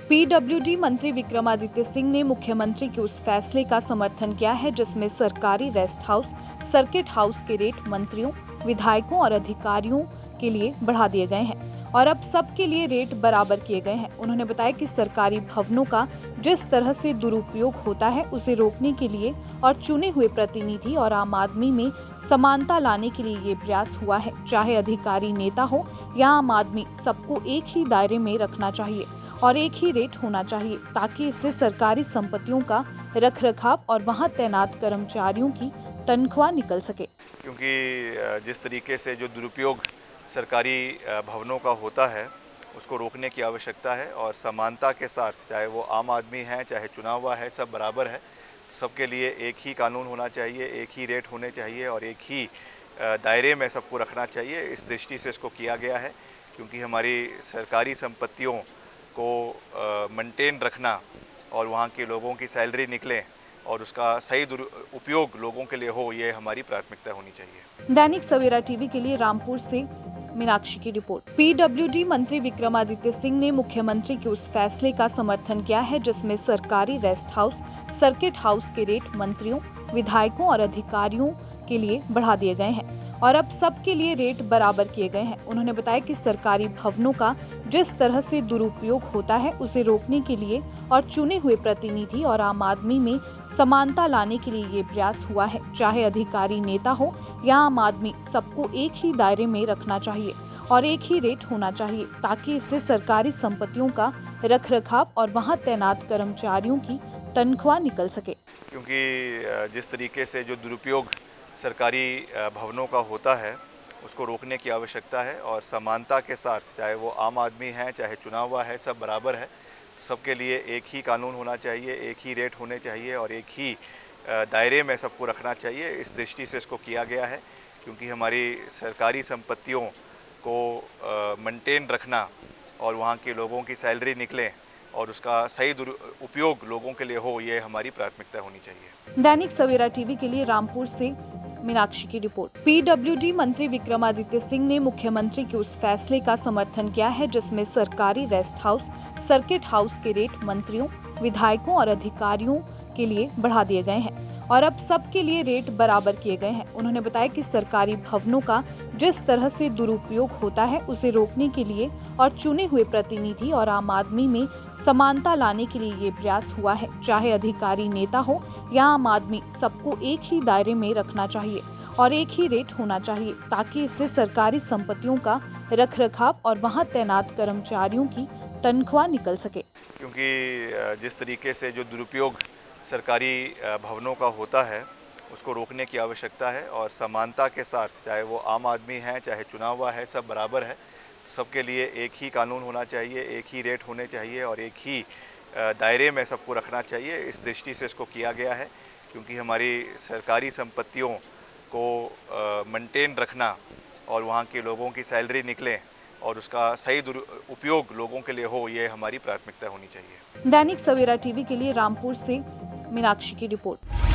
PWD मंत्री विक्रमादित्य सिंह ने मुख्यमंत्री के उस फैसले का समर्थन किया है जिसमें सरकारी रेस्ट हाउस, सर्किट हाउस के रेट मंत्रियों, विधायकों और अधिकारियों के लिए बढ़ा दिए गए हैं और अब सबके लिए रेट बराबर किए गए हैं। उन्होंने बताया कि सरकारी भवनों का जिस तरह से दुरुपयोग होता है उसे रोकने के लिए और चुने हुए प्रतिनिधि और आम आदमी में समानता लाने के लिए ये प्रयास हुआ है। चाहे अधिकारी नेता हो या आम आदमी, सबको एक ही दायरे में रखना चाहिए और एक ही रेट होना चाहिए ताकि इससे सरकारी संपत्तियों का रखरखाव और वहां तैनात कर्मचारियों की तनख्वाह निकल सके। क्योंकि जिस तरीके से जो दुरुपयोग सरकारी भवनों का होता है उसको रोकने की आवश्यकता है और समानता के साथ, चाहे वो आम आदमी है चाहे चुना हुआ है, सब बराबर है। सबके लिए एक ही कानून होना चाहिए, एक ही रेट होने चाहिए और एक ही दायरे में सबको रखना चाहिए। इस दृष्टि से इसको किया गया है क्योंकि हमारी सरकारी संपत्तियों को मेंटेन रखना और वहाँ के लोगों की सैलरी निकले और उसका सही उपयोग लोगों के लिए हो, ये हमारी प्राथमिकता होनी चाहिए। दैनिक सवेरा टीवी के लिए रामपुर से मीनाक्षी की रिपोर्ट। पीडब्ल्यूडी मंत्री विक्रमादित्य सिंह ने मुख्यमंत्री के उस फैसले का समर्थन किया है जिसमें सरकारी रेस्ट हाउस, सर्किट हाउस के रेट मंत्रियों, विधायकों और अधिकारियों के लिए बढ़ा दिए गए हैं और अब सबके लिए रेट बराबर किए गए हैं। उन्होंने बताया कि सरकारी भवनों का जिस तरह से दुरुपयोग होता है उसे रोकने के लिए और चुने हुए प्रतिनिधि और आम आदमी में समानता लाने के लिए ये प्रयास हुआ है। चाहे अधिकारी नेता हो या आम आदमी, सबको एक ही दायरे में रखना चाहिए और एक ही रेट होना चाहिए ताकि इससे सरकारी संपत्तियों का रखरखाव और वहां तैनात कर्मचारियों की तनख्वाह निकल सके। क्योंकि जिस तरीके से जो दुरुपयोग सरकारी भवनों का होता है उसको रोकने की आवश्यकता है और समानता के साथ, चाहे वो आम आदमी है चाहे चुना हुआ है, सब बराबर है। सबके लिए एक ही कानून होना चाहिए, एक ही रेट होने चाहिए और एक ही दायरे में सबको रखना चाहिए। इस दृष्टि से इसको किया गया है क्योंकि हमारी सरकारी संपत्तियों को मेंटेन रखना और वहाँ के लोगों की सैलरी निकले और उसका सही उपयोग लोगों के लिए हो, ये हमारी प्राथमिकता होनी चाहिए। दैनिक सवेरा टीवी के लिए रामपुर से मीनाक्षी की रिपोर्ट। पीडब्ल्यूडी मंत्री विक्रमादित्य सिंह ने मुख्यमंत्री के उस फैसले का समर्थन किया है जिसमें सरकारी रेस्ट हाउस, सर्किट हाउस के रेट मंत्रियों, विधायकों और अधिकारियों के लिए बढ़ा दिए गए हैं और अब सबके लिए रेट बराबर किए गए हैं। उन्होंने बताया कि सरकारी भवनों का जिस तरह से दुरुपयोग होता है उसे रोकने के लिए और चुने हुए प्रतिनिधि और आम आदमी में समानता लाने के लिए ये प्रयास हुआ है। चाहे अधिकारी नेता हो या आम आदमी, सबको एक ही दायरे में रखना चाहिए और एक ही रेट होना चाहिए ताकि इससे सरकारी संपत्तियों का रखरखाव और वहां तैनात कर्मचारियों की तनख्वाह निकल सके। क्योंकि जिस तरीके से जो दुरुपयोग सरकारी भवनों का होता है उसको रोकने की आवश्यकता है और समानता के साथ, चाहे वो आम आदमी है चाहे चुना हुआ है, सब बराबर है। सबके लिए एक ही कानून होना चाहिए, एक ही रेट होने चाहिए और एक ही दायरे में सबको रखना चाहिए। इस दृष्टि से इसको किया गया है क्योंकि हमारी सरकारी संपत्तियों को मेंटेन रखना और वहाँ के लोगों की सैलरी निकले और उसका सही उपयोग लोगों के लिए हो, ये हमारी प्राथमिकता होनी चाहिए। दैनिक सवेरा टीवी के लिए रामपुर से मीनाक्षी की रिपोर्ट।